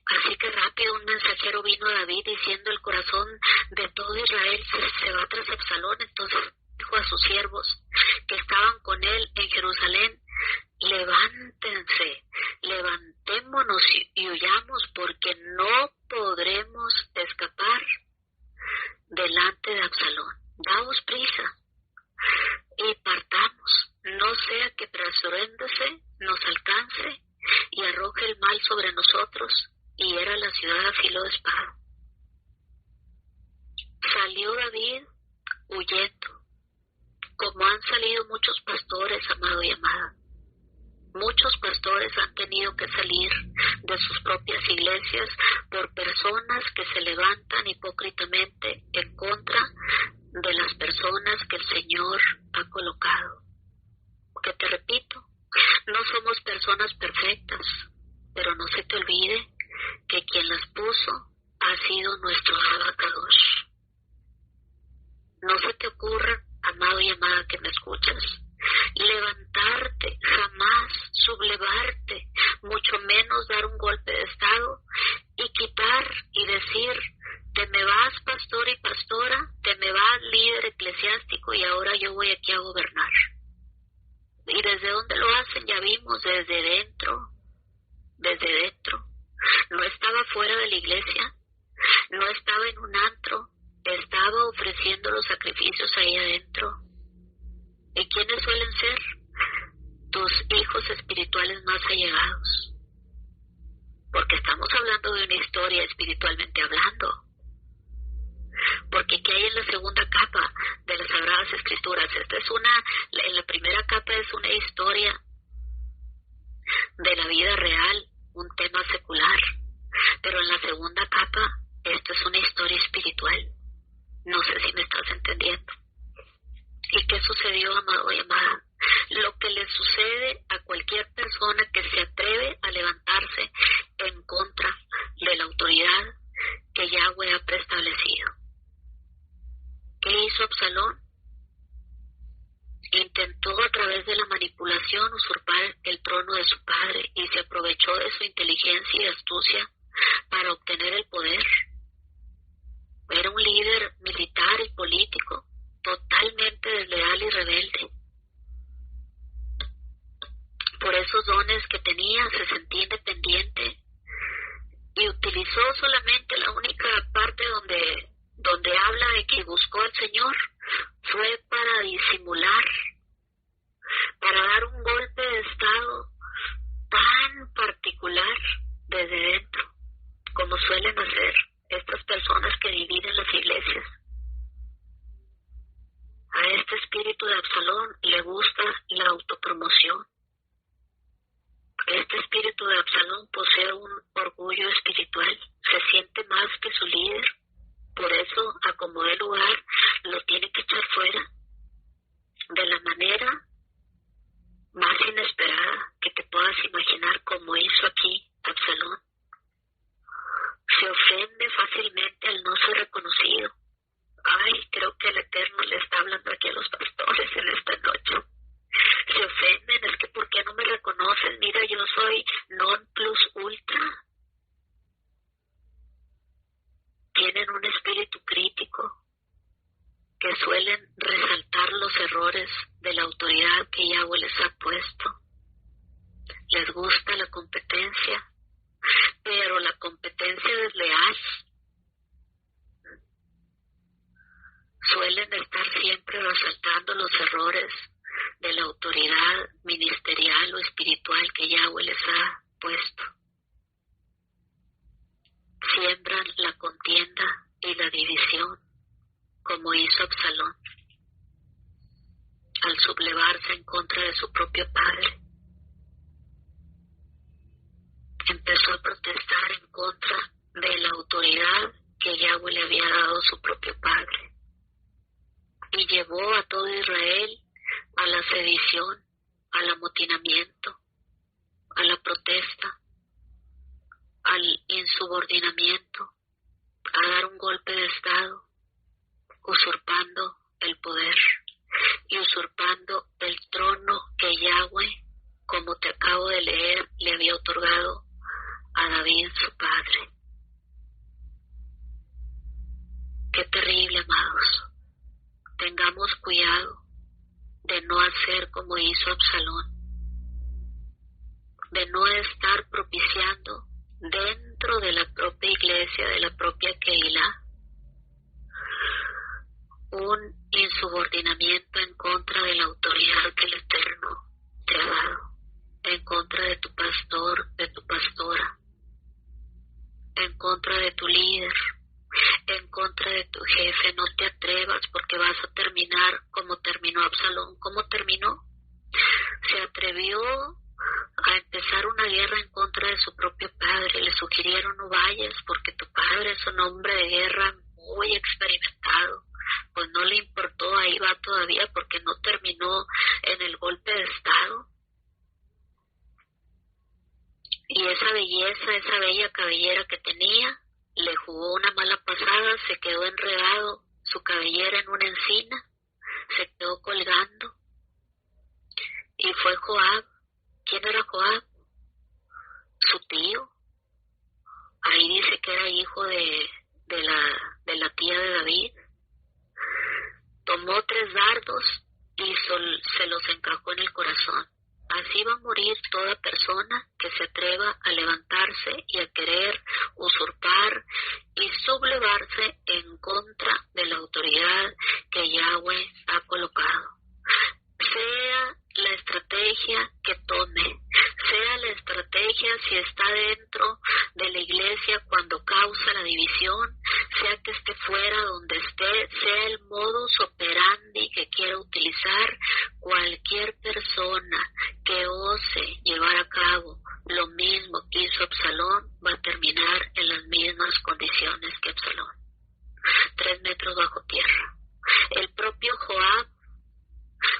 Así que rápido un mensajero vino a David diciendo, el corazón de todo Israel se va tras Absalón. Entonces dijo a sus siervos que estaban con él en Jerusalén, levántense, levantémonos y huyamos, porque no podremos escapar delante de Absalón. Daos prisa y partamos, no sea que trasuéndose nos alcance y arroje el mal sobre nosotros, y era la ciudad a filo de espada. Salió David huyendo, como han salido muchos pastores, amado y amada. Muchos pastores han tenido que salir de sus propias iglesias por personas que se levantan hipócritamente en contra de las personas que el Señor ha colocado. Que te repito, no somos personas perfectas, pero no se te olvide que quien las puso ha sido nuestro Abacadosh. No se te ocurra amado y amada que me escuchas, levantarte, jamás sublevarte, mucho menos dar un golpe de estado y quitar y decir, te me vas pastor y pastora, te me vas líder eclesiástico y ahora yo voy aquí a gobernar. ¿Y desde dónde lo hacen? Ya vimos, desde dentro. No estaba fuera de la iglesia, no estaba en un antro, estaba ofreciendo los sacrificios ahí adentro. ¿Y quiénes suelen ser? Tus hijos espirituales más allegados. Porque estamos hablando de una historia espiritualmente hablando. Porque ¿qué hay en la segunda capa de las Sagradas Escrituras? En la primera capa es una historia de la vida real, un tema secular. Pero en la segunda capa, esto es una historia espiritual. No sé si me estás entendiendo. ¿Y qué sucedió, amado y amada? Lo que le sucede a cualquier persona que se atreve a levantarse en contra de la autoridad que Yahweh ha preestablecido. ¿Qué hizo Absalón? Intentó a través de la manipulación usurpar el trono de su padre y se aprovechó de su inteligencia y astucia para obtener el poder. Era un líder militar y político totalmente desleal y rebelde. Por esos dones que tenía se sentía independiente y utilizó solamente la única parte donde habla de que buscó al Señor, fue para disimular, para dar un golpe de estado tan particular desde dentro, como suelen hacer estas personas que dividen las iglesias. A este espíritu de Absalón le gusta la autopromoción. Este espíritu de Absalón posee un orgullo espiritual, se siente más que su líder. Por eso, a como dé lugar, lo tiene que echar fuera de la manera más inesperada que te puedas imaginar, como hizo aquí Absalón. Se ofende fácilmente al no ser reconocido. Ay, creo que el Eterno le está hablando aquí a los pastores en esta noche. Se ofenden, es que ¿por qué no me reconocen? Mira, yo soy non plus ultra. Tienen un espíritu crítico que suelen resaltar los errores de la autoridad que Yahweh les ha puesto. Les gusta la competencia, pero la competencia desleal. Suelen estar siempre resaltando los errores de la autoridad ministerial o espiritual que Yahweh les ha puesto. Siembran la contienda y la división, como hizo Absalón, al sublevarse en contra de su propio padre. Empezó a protestar en contra de la autoridad que Yahweh le había dado a su propio padre. Y llevó a todo Israel a la sedición, al amotinamiento, a la protesta, al insubordinamiento, a dar un golpe de estado, usurpando el poder y usurpando el trono que Yahweh, como te acabo de leer, le había otorgado a David, su padre. Qué terrible, amados. Tengamos cuidado de no hacer como hizo Absalón, de no estar propiciando dentro de la propia iglesia, de la propia Keilah, un insubordinamiento en contra de la autoridad que el Eterno te ha dado, en contra de tu pastor, de tu pastora, en contra de tu líder, en contra de tu jefe. No te atrevas, porque vas a terminar como terminó Absalón. ¿Cómo terminó? Se atrevió a empezar una guerra en contra de su propio padre. Le sugirieron: no vayas porque tu padre es un hombre de guerra muy experimentado. Pues no le importó, ahí va todavía, porque no terminó en el golpe de estado. Y esa belleza, esa bella cabellera que tenía, le jugó una mala pasada, se quedó enredado su cabellera en una encina se quedó colgando y fue Joab. ¿Quién era Joab? Su tío. Ahí dice que era hijo de la tía de David. Tomó 3 dardos y se los encajó en el corazón. Así va a morir toda persona que se atreva a levantarse y a querer usurpar y sublevarse en contra de la autoridad que Yahweh ha colocado. Sea la estrategia que tome, sea la estrategia si está dentro de la iglesia cuando causa la división, sea que esté fuera donde esté, sea el modus operandi que quiera utilizar, cualquier persona que ose llevar a cabo lo mismo que hizo Absalón va a terminar en las mismas condiciones que Absalón. 3 metros bajo tierra. El propio Joab,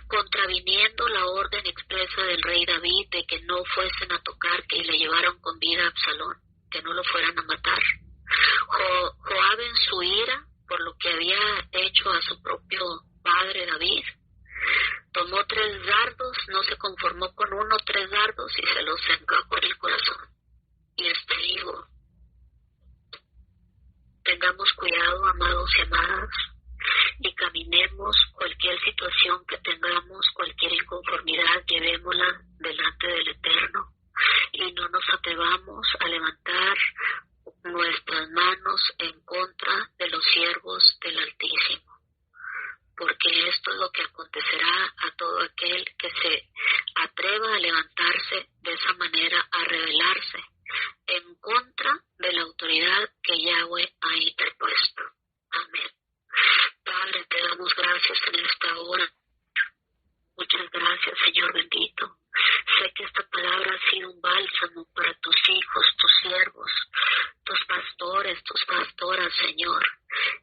contraviniendo la orden expresa del rey David de que no fuesen a tocar, que le llevaron con vida a Absalón, que no lo fueran a matar. Joab, en su ira por lo que había hecho a su propio padre David, tomó 3 dardos, no se conformó con 1, 3 dardos y se los encajó en el corazón. Y les digo, tengamos cuidado, amados y amadas, y caminemos cualquier situación que tengamos, cualquier inconformidad, llevémosla delante del Eterno y no nos atrevamos a levantar nuestras manos en contra de los siervos del Altísimo, porque esto es lo que acontecerá a todo aquel que se atreva a levantarse de esa manera, a rebelarse en contra de la autoridad que Yahweh ha interpuesto. Amén. Padre, te damos gracias en esta hora. Muchas gracias, Señor bendito. Sé que esta palabra ha sido un bálsamo para tus hijos, tus siervos, tus pastores, tus pastoras, Señor,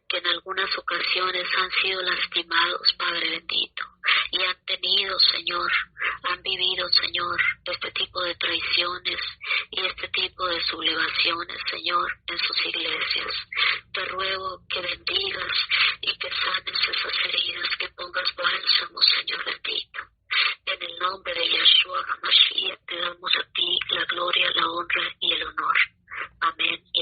que en algunas ocasiones han sido lastimados, Padre bendito, y han tenido, Señor, han vivido, Señor, este tipo de traiciones y este tipo de sublevaciones, Señor, en sus iglesias. Te ruego que bendigas y que sanes esas heridas, que pongas bálsamo, Señor bendito. En el nombre de Yeshua HaMashiach te damos a ti la gloria, la honra y el honor. Amén y amén.